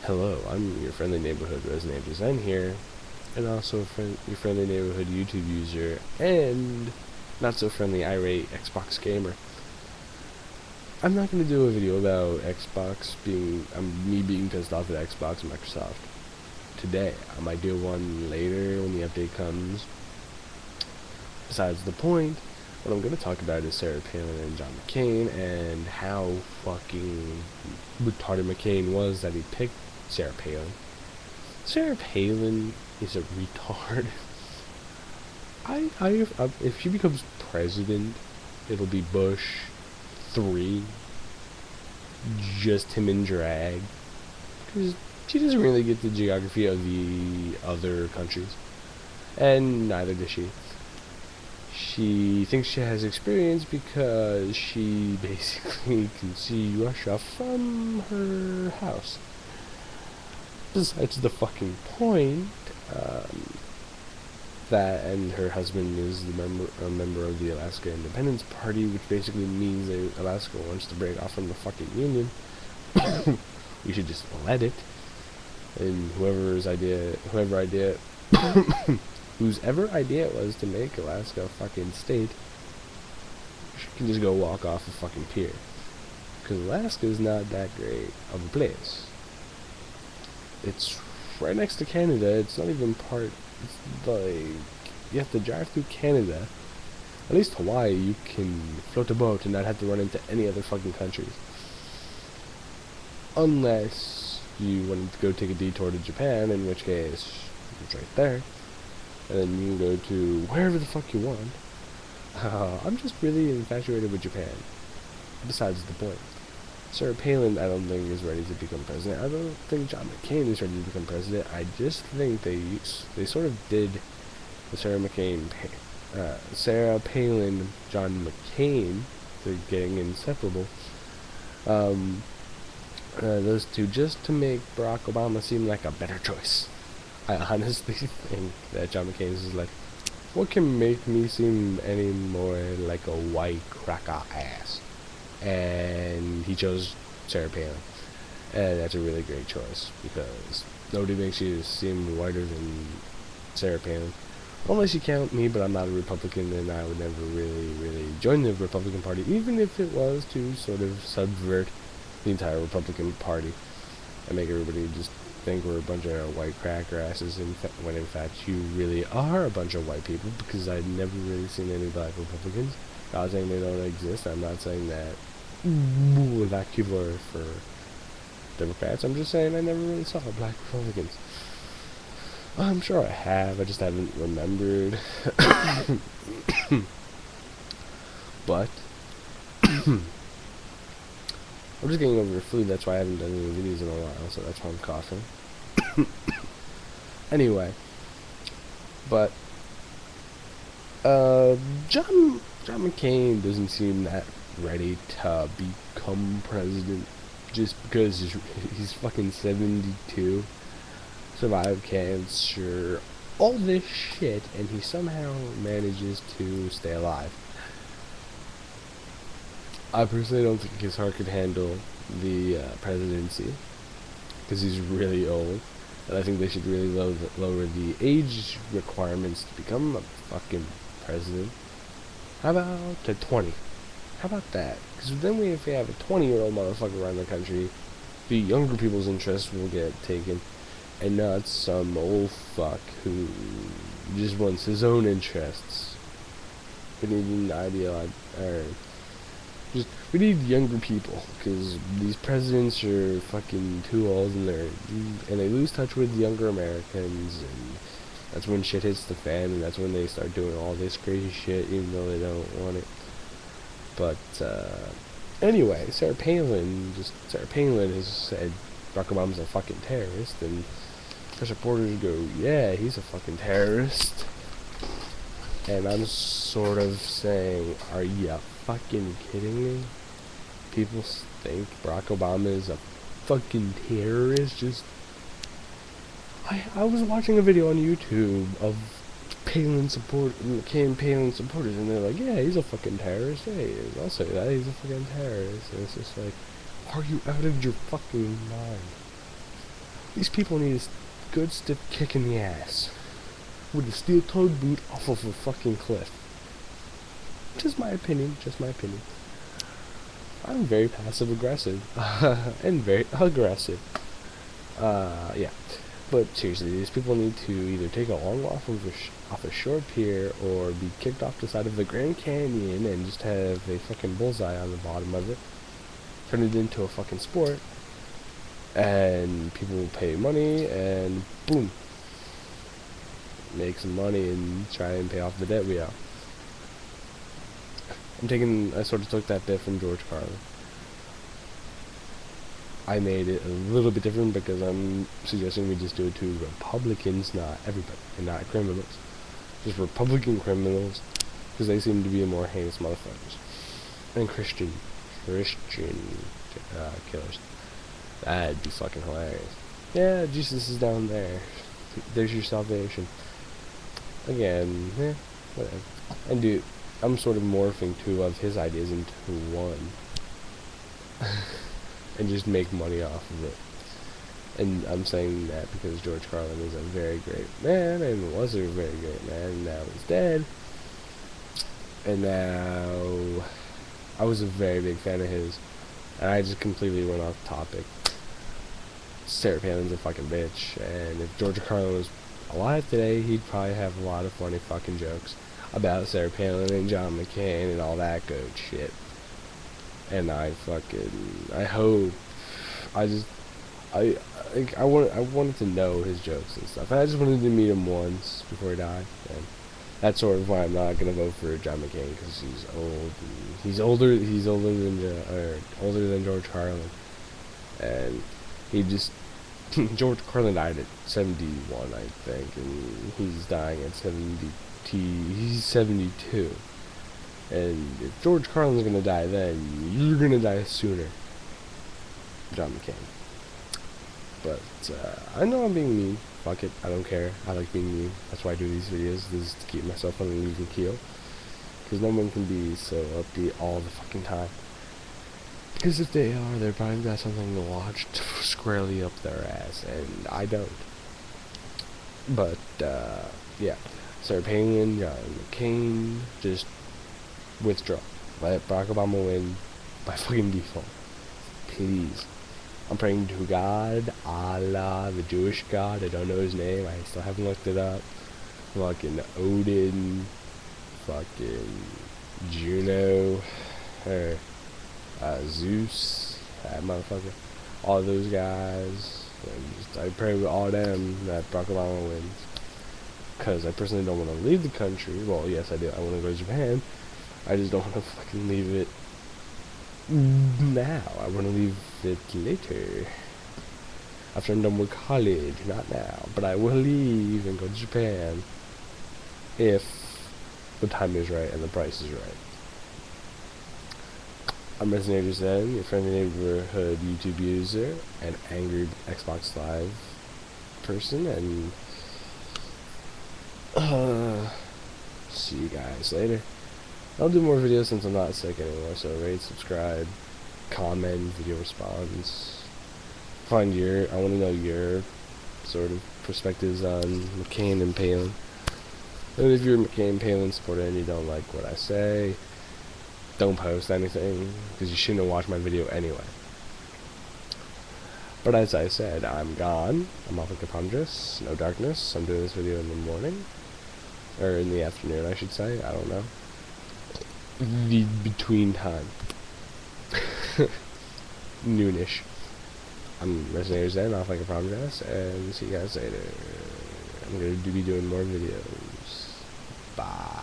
Hello, I'm your friendly neighborhood resident design here, and also your friendly neighborhood YouTube user, and not so friendly irate Xbox gamer. I'm not going to do a video about Xbox me being pissed off at Xbox and Microsoft today. I might do one later when the update comes. Besides the point, what I'm going to talk about is Sarah Palin and John McCain, and how fucking retarded McCain was that he picked Sarah Palin. Sarah Palin is a retard. If she becomes president, it'll be Bush 3, just him in drag, because she doesn't really get the geography of the other countries, and neither does she. She thinks she has experience because she basically can see Russia from her house. Besides the fucking point, that, and her husband is a member of the Alaska Independence Party, which basically means that Alaska wants to break off from the fucking Union. We should just let it. And whoever idea it was to make Alaska a fucking state, she can just go walk off a fucking pier. Because Alaska is not that great of a place. It's right next to Canada. It's not even part. It's like you have to drive through Canada. At least Hawaii, you can float a boat and not have to run into any other fucking countries. Unless you wanted to go take a detour to Japan, in which case it's right there. And then you can go to wherever the fuck you want. I'm just really infatuated with Japan. Besides the point. Sarah Palin, I don't think, is ready to become president. I don't think John McCain is ready to become president. I just think they sort of did the Sarah Palin, John McCain, they're getting inseparable. Those two, just to make Barack Obama seem like a better choice. I honestly think that John McCain is like, what can make me seem any more like a white cracker ass? And he chose Sarah Palin, and that's a really great choice, because nobody makes you seem whiter than Sarah Palin, unless you count me, but I'm not a Republican, and I would never really join the Republican Party, even if it was to sort of subvert the entire Republican Party and make everybody just think we're a bunch of white cracker asses, when in fact you really are a bunch of white people, because I've never really seen any black Republicans. I'm not saying they don't exist. I'm not saying that black people are for Democrats. I'm just saying I never really saw black Republicans. I'm sure I have. I just haven't remembered. But I'm just getting over the flu. That's why I haven't done any videos in a while. So that's why I'm coughing. Anyway, but John McCain doesn't seem that ready to become president, just because he's fucking 72, survived cancer, all this shit, and he somehow manages to stay alive. I personally don't think his heart could handle the presidency, because he's really old, and I think they should really lower the age requirements to become a fucking president. How about to 20? How about that? Because then if we have a 20-year-old motherfucker around the country, the younger people's interests will get taken, and not some old fuck who just wants his own interests. We need an ideologue, or we need younger people, because these presidents are fucking too old, and they lose touch with younger Americans, and that's when shit hits the fan, and that's when they start doing all this crazy shit, even though they don't want it. But anyway, Sarah Palin has said Barack Obama's a fucking terrorist, and her supporters go, yeah, he's a fucking terrorist. And I'm sort of saying, are you fucking kidding me? People think Barack Obama is a fucking terrorist. I was watching a video on YouTube of McCain Palin supporters, and they're like, yeah, he's a fucking terrorist. Hey, I'll say that, he's a fucking terrorist. And it's just like, are you out of your fucking mind? These people need a good stiff kick in the ass with a steel-toed boot off of a fucking cliff. Just my opinion, just my opinion. I'm very passive-aggressive. And very aggressive. Yeah. But seriously, these people need to either take a long walk off a short pier or be kicked off the side of the Grand Canyon and just have a fucking bullseye on the bottom of it. Turn it into a fucking sport. And people will pay money and boom. Make some money and try and pay off the debt we have. I sort of took that bit from George Carlin. I made it a little bit different because I'm suggesting we just do it to Republicans, not everybody, and not criminals. Just Republican criminals, because they seem to be more heinous motherfuckers. And Christian killers. That'd be fucking hilarious. Yeah, Jesus is down there. There's your salvation. Again, whatever. And dude, I'm sort of morphing two of his ideas into one. And just make money off of it. And I'm saying that because George Carlin is a very great man, and was a very great man, and now he's dead. And now, I was a very big fan of his, and I just completely went off topic. Sarah Palin's a fucking bitch, and if George Carlin was alive today, he'd probably have a lot of funny fucking jokes about Sarah Palin and John McCain and all that good shit. And I hope, I wanted to know his jokes and stuff. And I just wanted to meet him once before he died. And that's sort of why I'm not gonna vote for John McCain, because he's old. And he's older than George Carlin. And he just George Carlin died at 71, I think, and he's dying at 70. He's 72. And if George Carlin's gonna die then, you're gonna die sooner. John McCain. But, I know I'm being mean. Fuck it. I don't care. I like being mean. That's why I do these videos. This is to keep myself on an even keel. Because no one can be so upbeat all the fucking time. Because if they are, they're probably got something to watch squarely up their ass. And I don't. But, yeah. Sarah Palin, John McCain, just withdraw. Let Barack Obama win by fucking default. Please. I'm praying to God, Allah, the Jewish God. I don't know his name. I still haven't looked it up. Fucking Odin. Fucking Juno. Or Zeus. That motherfucker. All those guys. And I pray with all them that Barack Obama wins. Because I personally don't want to leave the country. Well, yes, I do. I want to go to Japan. I just don't want to fucking leave it now. I want to leave it later. After I'm done with college. Not now. But I will leave and go to Japan. If the time is right and the price is right. I'm Resonator Zen, your friendly neighborhood YouTube user, an angry Xbox Live person, and see you guys later. I'll do more videos since I'm not sick anymore, so rate, subscribe, comment, video response. I want to know your sort of perspectives on McCain and Palin. And if you're a McCain Palin supporter and you don't like what I say, don't post anything, because you shouldn't have watched my video anyway. But as I said, I'm gone. I'm off like a pondress. No darkness. I'm doing this video in the morning. Or in the afternoon, I should say. I don't know. The between time. Noonish. I'm Resonator Zen, off like a pondress, and see you guys later. I'm going to be doing more videos. Bye.